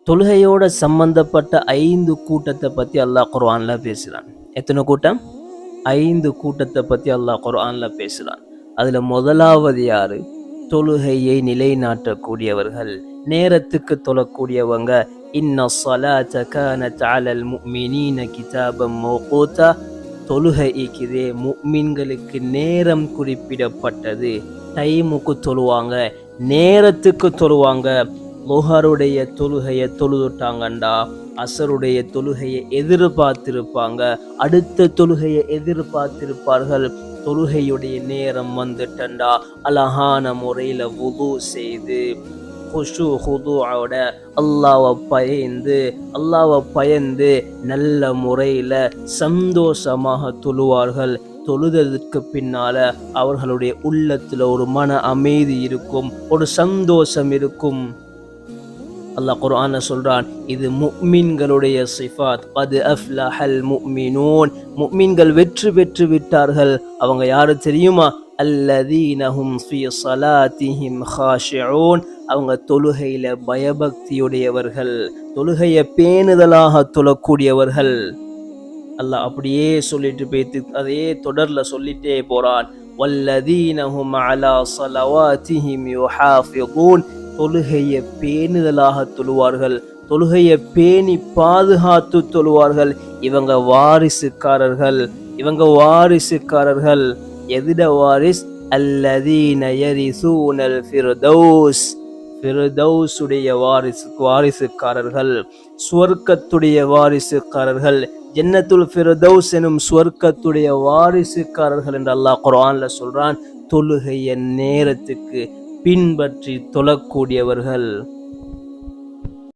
தொழுகையோட சம்பந்தப்பட்ட 5 கூட்டத்தை பத்தி அல்லாஹ் குர்ஆன்ல பேசுறான். எத்தனை கூட்டம்? 5 கூட்டத்தை பத்தி அல்லாஹ் குர்ஆன்ல பேசுறான். அதுல முதலாவது யாரு? தொழுகையை நிலைநாட்டக்கூடியவர்கள், நேரத்துக்கு தொழக்கூடியவங்க. இன்ன ஸலாத கானத் அலல் முஃமினீன கிதாபம் மௌகூதா. தொழுகை இருக்குதே, முஃமின்களுக்கு நேரம் குறிப்பிடப்பட்டது. டைமுக்கு தொழுவாங்க, நேரத்துக்கு தொழுவாங்க. லுஹருடைய தொழுகையை தொழுதுட்டாங்கண்டா அசருடைய தொழுகையை எதிர்பார்த்திருப்பாங்க, அடுத்த தொழுகையை எதிர்பார்த்திருப்பார்கள். தொழுகையுடைய நேரம் வந்துட்டண்டா அழகான முறையில வுது செய்து குஷு ஹுதுவோட அல்லாஹ்வை பயந்து நல்ல முறையில சந்தோஷமாக தொழுவார்கள். தொழுதற்கு பின்னால அவர்களுடைய உள்ளத்துல ஒரு மன அமைதி இருக்கும், ஒரு சந்தோஷம் இருக்கும். அல்லாஹ் குர்ஆன்ல சொல்றான், இது முஃமின்களுடைய சிஃபாத். கத் அஃப்லஹல் முஃமினூன். முஃமின்கள் வெற்றி பெற்று விட்டார்கள். அவங்க யாரு தெரியுமா? அல்லதீனஹும் ஃபீ ஸலாத்திஹிம் காஷிஊன். அவங்க தொழுகையில பயபக்தியுடையவர்கள், தொழுகையை பேணுதலாக தொழக்கூடியவர்கள். அல்லாஹ் அப்படியே சொல்லிட்டு போயிட்டு அதே தொடர்ல சொல்லிட்டே போறான். வல்லதீனஹும் அலா ஸலவாத்திஹிம் யுஹாஃபிதூன். தொழுகையை பேணுதலாக தொழுவார்கள், தொழுகையை பேணி பாதுகாத்து தொழுவார்கள். இவங்க வாரிசுக்காரர்கள். எதிட வாரிஸ்? அல்லதீன யரிசூனல் ஃபிர்தௌஸ். ஃபிர்தௌஸுடைய வாரிசுக்காரர்கள், சுவர்க்கத்துடைய வாரிசுக்காரர்கள், ஜன்னத்துல் ஃபிர்தௌஸ் எனும் சுவர்க்கத்துடைய வாரிசுக்காரர்கள் என்று அல்லாஹ் குர்ஆன்ல சொல்றான். தொழுகைய நேரத்துக்கு பின்பற்றி தொழக்கூடியவர்கள்.